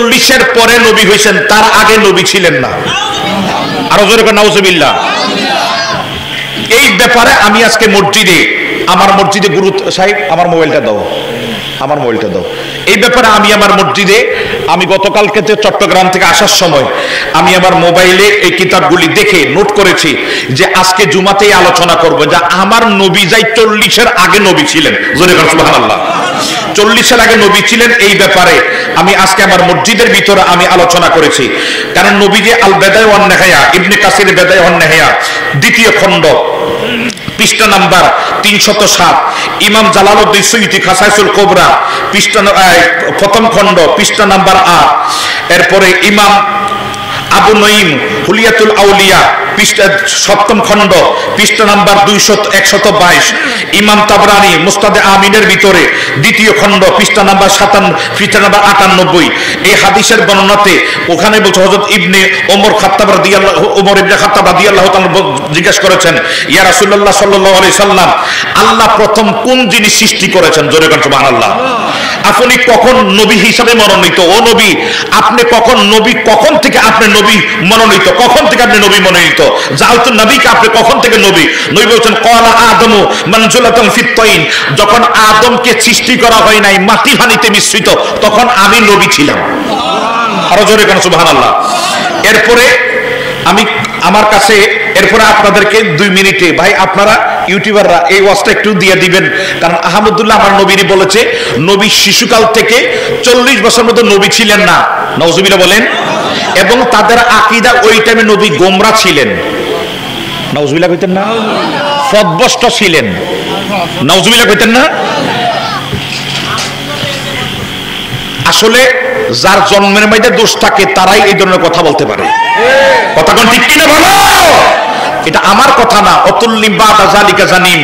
40-এর পরে নবী হয়েছেন, তার আগে নবী ছিলেন না। আরো জোরে করে নাউজুবিল্লাহ। এই ব্যাপারে আমি আজকে মসজিদে, আমার মসজিদে গুরু সাহেব আমার মোবাইলটা দাও, আমার মোবাইলটা দাও। এই ব্যাপারে আমি আমার মসজিদে, আমি গতকালকে চট্টগ্রাম থেকে আসার সময় আমি আমার মোবাইলে এই কিতাবগুলি দেখে নোট করেছি যে আজকে জুমাতেই আলোচনা করব যে আমার নবী যাই 40-এর আগে নবী ছিলেন। জোরে করে সুবহানাল্লাহ। 40-এর আগে নবী ছিলেন, এই ব্যাপারে আমি আজকে আমার মসজিদের ভিতরে আমি আলোচনা করেছি। কারণ নবীজি আল বেদায় ওয়ান নেহায়া, ইবনে কাসির বেদায় ওয়ান নেহায়া 2য় খণ্ড, পৃষ্ঠা নাম্বার 307, ইমাম জালালউদ্দিন সুয়ুতি খাসাইসুল কুবরা পৃষ্ঠা 1ম খণ্ড পৃষ্ঠা নাম্বার 8, এরপরে ইমাম আবু নঈম হুলিয়াতুল আউলিয়া পৃষ্ঠা 7ম খণ্ড পৃষ্ঠা নাম্বার 122, ইমাম তাবরানি মুস্তাদে আমিনের ভিতরে 2য় খণ্ড পৃষ্ঠা নাম্বার 58। এই হাদিসের বর্ণনাতে ওখানে বলছে হযরত ইবনে ওমর খাত্তাব রাদিয়াল্লাহু ওমর ইবনে খাত্তাব রাদিয়াল্লাহু তাআলা জিজ্ঞাসা করেছেন, ইয়া রাসূলুল্লাহ সাল্লাল্লাহু আলাইহি সাল্লাম, আল্লাহ প্রথম কোন জিনিস সৃষ্টি করেছেন? জোরে বলেন সুবহানাল্লাহ। আপনি কখন নবী হিসাবে মনোনীত? ও নবী, আপনি কখন নবী? কখন থেকে আপনি নবী মনোনীত? কখন থেকে আপনি নবী মনোনীত? জালতু নবীকে, আপনি কখন থেকে নবী? নবী বলছেন ক্বালা আদমু মানজুলাতুন ফিত তাইন, যখন আদমকে সৃষ্টি করা হয় নাই মাটি পানিতে মিশ্রিত, তখন আমি নবী ছিলাম। আরো জোরে কেন সুবহানাল্লাহ। এরপরে আমি আমার কাছে, এরপরে আপনাদেরকে 2 মিনিটে ভাই আপনারা ইউটিউবাররা এই ওয়াজটা একটু দিয়ে দিবেন, কারণ আহমদুল্লাহ আমার নবীরই বলেছে নবী শিশুকাল থেকে 40 বছর মতো নবী ছিলেন না। নাউজুবিল্লাহ বলেন। এবং তাদের আকীদা ওই টাইমে নবী গোমরা ছিলেন। নাউজুবিল্লাহ কইতেন না? পথভ্রষ্ট ছিলেন। নাউজুবিল্লাহ কইতেন না? আসলে যার জন্মের মধ্যে দোষ থাকে তারাই এই ধরনের কথা বলতে পারে। কথা কোন ঠিক কিনা বলো? এটা আমার কথা না। অতুল্লিম বাদা জালিকা জানিম,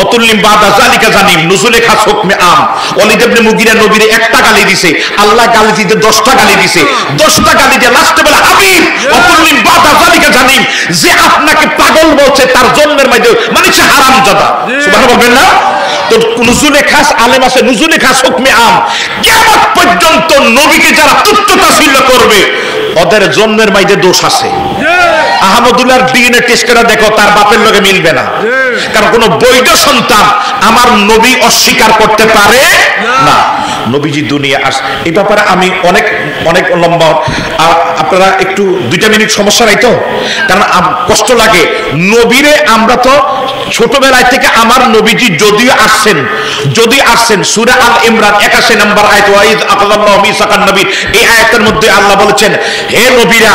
অতুল্লিম বাদা জালিকা জানিম, নুজুলে খাস হুকমে আম। ওয়ালিদ ইবনে মুগিরা নবীরে একটা গালি দিছে, আল্লাহ গালি দিতে 10টা গালি দিছে। 10টা গালি দিয়ে লাস্টে বলে হাবিব অতুল্লিম বাদা জালিকা জানিম, যে আপনাকে পাগল বলছে তার জন্মের মধ্যে মানে সে হারামজাদা। সুবহানাল্লাহ বলবেন না? তো নুজুলে খাস আলেম আছে, নুজুলে খাস হুকমে আম। কিয়ামত পর্যন্ত নবীকে যারা তুচ্ছ তাচ্ছিল্য করবে ওদের জন্মের মধ্যে দোষ আছে। আহমদুল্লাহর ডিএনএ টেস্ট করে দেখো, তার বাপের লগে মিলবে না। কারণ কোন বৈধ সন্তান আমার নবী অস্বীকার করতে পারে না। নবীজি দুনিয়া আস, এই ব্যাপারে আমি অনেক অনেক লম্বা, আপনারা একটু 2টা মিনিট সমস্যা নাই তো? কারণ কষ্ট লাগে। নবীরে আমরা তো ছোটবেলায় থেকে, আমার নবীজি যদিও আসছেন, যদি আসছেন সূরা আল ইমরান 81 নম্বর আয়াত, ওয়াইদ আকাল্লাহু মিসাকান নবী, এই আয়াতের মধ্যে আল্লাহ বলেছেন হে নবীরা,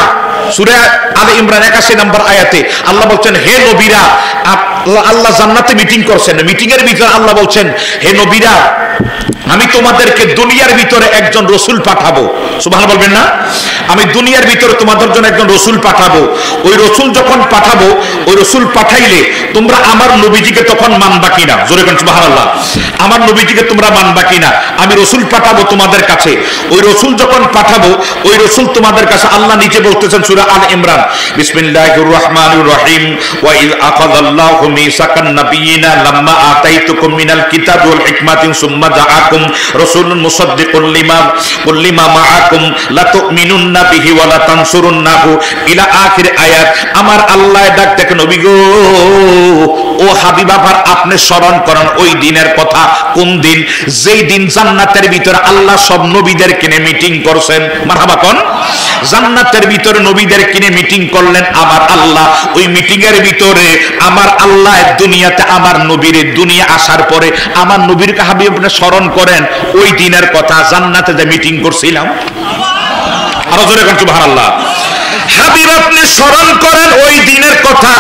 সূরা আল ইমরান 81 নম্বর আয়াতে আল্লাহ বলছেন হে নবীরা, আল্লাহ জান্নাতে মিটিং করছেন, মিটিং এর ভিতরে আল্লাহ বলছেন হে নবীরা, আমি তোমাদেরকে দুনিয়ার ভিতরে একজন রসুল পাঠাবো। সুবহানাল্লাহ বলবেন না? আমি দুনিয়ার ভিতরে তোমাদের জন্য একজন রসুল পাঠাবো। ওই রসুল যখন পাঠাবো, ওই রসুল পাঠাইলে তোমরা আমার নবীজিকে তখন মানবা কিনা? জোরে বলেন সুবহানাল্লাহ। আমার নবীজিকে তোমরা মানবা কিনা? আমি রসুল পাঠাবো তোমাদের কাছে। ওই রসুল যখন পাঠাবো, ওই রসুল তোমাদের কাছে, আল্লাহ নিচে বলতেছেন সূরা আল ইমরান, বিসমিল্লাহির রহমানির রহিম, ওয়া ইয আখাযাল্লাহু মিসাকান নাবিয়িনা লাম্মা আতাইতুকুম মিনাল কিতাবি ওয়াল হিকমাতি সুম্মা জাআকুম রাসূলুন মুসাদ্দিকুল লিমা মাআকুম লা তুমিনুন্না বিহি ওয়া লা তানসুরুন্নাহু ইলা আখির আয়াত। আমার আল্লাহ ডাক দেখে নবী গো, ও হাবিব আবার আপনি স্মরণ করেন ওই দিনের কথা। কোন দিন? যেই দিন জান্নাতের ভিতরে আল্লাহ সব নবীদের কিনে মিটিং করছেন। মারহাবা কোন? জান্নাতের ভিতরে নবীদের কিনে মিটিং করলেন আমার আল্লাহ। ওই মিটিং এর ভিতরে আমার আল্লাহ দুনিয়াতে আমার নবীর দুনিয়া আসার পরে আমার নবীর হাবিব আপনি স্মরণ করেন ওই দিনের কথা, জান্নাতে যে মিটিং করছিলাম। আরো জোরে কোন সুবহানাল্লাহ। হাবিব আপনি স্মরণ করেন ওই দিনের কথা,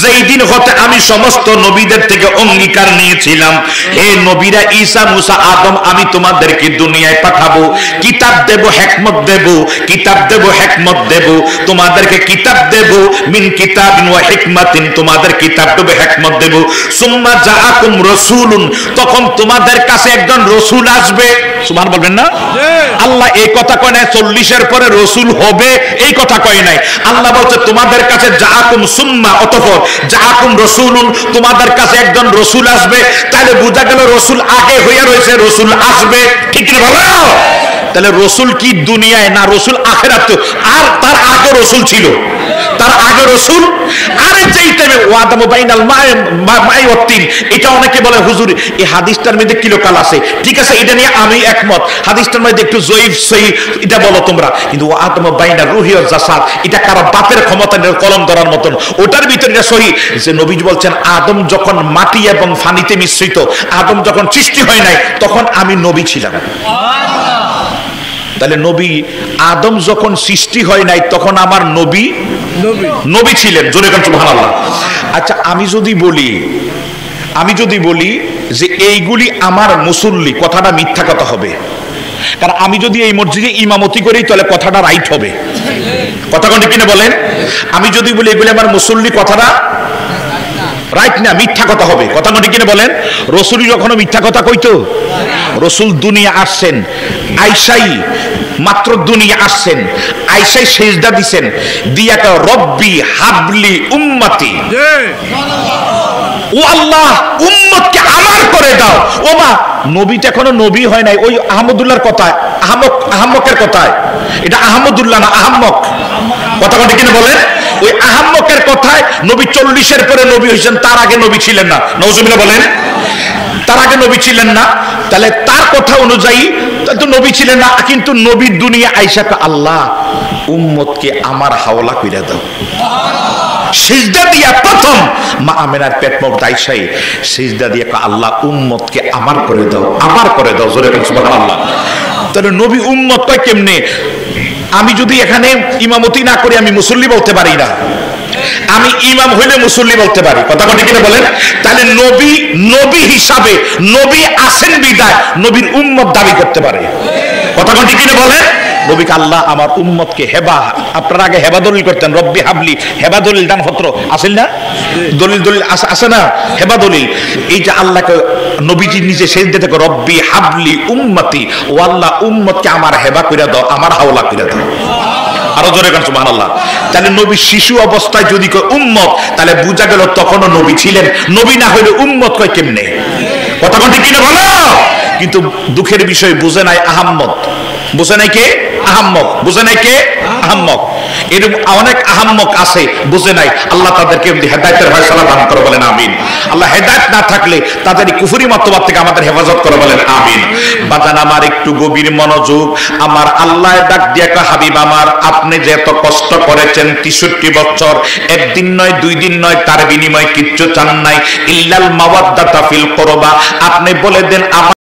যেই দিন হতে আমি সমস্ত নবীদের থেকে অঙ্গীকার নিয়েছিলাম, হে নবীরা ঈসা মুসা আদম আমি তোমাদেরকে দুনিয়ায় পাঠাবো, কিতাব দেব, হিকমত দেব, কিতাব দেব, হিকমত দেব, তোমাদেরকে কিতাব দেব, মিন কিতাবিন ওয়া হিকমাতিন, তোমাদের কিতাব দেব, হিকমত দেব। সুম্মা জাআকুম রাসূলুন, তখন তোমাদের কাছে একজন রাসূল আসবে। সুবহানাল্লাহ বলবেন না? আল্লাহ এই কথা কয় না 40-এর পরে রাসূল হবে, এই কথা কয় নাই। আল্লাহ বলছে তোমাদের কাছে জাআকুম, সুম্মা অতঃপর জাআকুম রাসূলুন, তোমাদের কাছে একজন রাসূল আসবে। তাহলে বোঝা গেল রাসূল আগে হইয়া রয়েছে, রাসূল আসবে। ঠিক কি বলো? তাহলে রসুল কি দুনিয়ায় না রসুল আখিরাতে? আর তার আগে রসুল ছিল, তার আগে রসুল। আরে যেই টাইমে ওয়াদামু বাইনাল মাই ওয়াত্তিন, এটা অনেকে বলে হুজুর এই হাদিসটার মধ্যে কি লোকাল আছে, ঠিক আছে এটা নিয়ে আমি একমত, হাদিসটার মধ্যে একটু জয়ীফ সহিহ এটা বলো তোমরা, কিন্তু ওয়াদামু বাইনার রূহি ওয়াজ জাসাদ এটা কারো বাপের ক্ষমতা নিয়ে কলম ধরার মতন, ওটার ভিতরে এটা সহিহ যে নবীজি বলছেন আদম যখন মাটি এবং পানিতে মিশ্রিত, আদম যখন সৃষ্টি হয় নাই তখন আমি নবী ছিলাম। তাহলে নবী আদম যখন সৃষ্টি হয় নাই তখন আমার নবী নবী ছিলেন, জোরে কোন সুবহানাল্লাহ। আচ্ছা আমি যদি বলি যে এইগুলি আমার মুসল্লি, কথাটা মিথ্যা কথা হবে, কারণ আমি যদি এই মসজিদে ইমামতি করি তাহলে কথাটা রাইট হবে, কথা কোনটা কিনা বলেন? আমি যদি বলি এগুলি আমার মুসল্লি, কথাটা রাইট না, মিথ্যা কথা হবে, কথা কোনটা কিনা বলেন? রসুল যখন মিথ্যা কথা কইতো, রসুল দুনিয়া আসছেন, আয়েশাই মাত্র দুনিয়া আসছেন, আয়েশাই সেজদা দিছেন, দিয়া কা রব্বি হাবলি উম্মতি, ও আল্লাহ উম্মতকে আমার করে দাও। ও মা নবীটা এখনো নবী হয় নাই, ওই আহমদুল্লাহর কথায়, আহম্মকের কথায়, এটা আহমদুল্লাহ না আহম্মক, কথা কোনটা কিনা বলেন? ওই আহম্মকের কথায় নবী 40-এর পরে নবী হয়েছেন, তার আগে নবী ছিলেন না, নাউজুবিল্লাহ বলেন, তার আগে নবী ছিলেন না, তাহলে তার কথা অনুযায়ী তো নবী ছিলেন না, কিন্তু নবীর দুনিয়া আয়েশাকে আল্লাহ উম্মতকে আমার হাওলা কইরা দাও। সিজদা দিয়া প্রথম মা আমেনার পেট মুবারক আয়েশাই সিজদা দিয়া আল্লাহ উম্মতকে আমার করে দাও, আমার করে দাও, জোরে বলুন সুবহানাল্লাহ। তাহলে নবী উম্মত কয় কেমনে? আমি যদি এখানে ইমামতি না করি আমি মুসল্লি বলতে পারি না, আমি ইমাম হইলে মুসল্লি বলতে পারি, কথা কোনটা কিনা বলেন? তাহলে নবী হিসাবে নবী আছেন বিদায় নবীর উম্মত দাবি করতে পারে, কথা কোনটা কিনা বলেন? নবীকে আল্লাহ আমার উম্মতকে হেবা, আপনারা আগে হেবা দলিল করতেন, রব্বি হাবলি, হেবা দলিল দানপত্র আসেন না, দলিল আছে না, হেবা দলিল, এই যে আল্লাহকে নবীজি নিজে সেজদা থেকে রব্বি হাবলি উম্মতি, ও আল্লাহ উম্মতকে আমার হেবা কইরা দাও, আমার হাওলা কইরা দাও, আরো জোরে গান সুবহানাল্লাহ। তাহলে নবী শিশু অবস্থায় যদি কয় উম্মত, তাহলে বুঝা গেল তখনও নবী ছিলেন, নবী না হইলে উম্মত কয় কেমনে, কথা কোনটা কিনা বলো? কিন্তু দুঃখের বিষয় বুঝে নাই আহম্মদ, বুঝে নাই কে আহম্মক, বুঝে নাই কে আহম্মক, এরকম অনেক আহম্মক আছে বুঝে নাই, আল্লাহ তাদেরকে হেদায়েতের ফয়সালা দান করে বলেন আমিন। আল্লাহ হেদায়েত না থাকলে তাদের কুফরি মতবাদ থেকে আমাদের হেফাজত করে বলেন আমিন। বাজান আমার একটু গভীর মনোযোগ, আমার আল্লাহ ডাক দিয়া কয় হাবিব আমার, আপনি যে এত কষ্ট করেছেন 63 বছর, একদিন নয় 2 দিন নয়, তার বিনিময়ে কিচ্ছু চান নাই, ইল্লাল মাওয়াদ্দাতা ফিল কুরবা, আপনি বলে দেন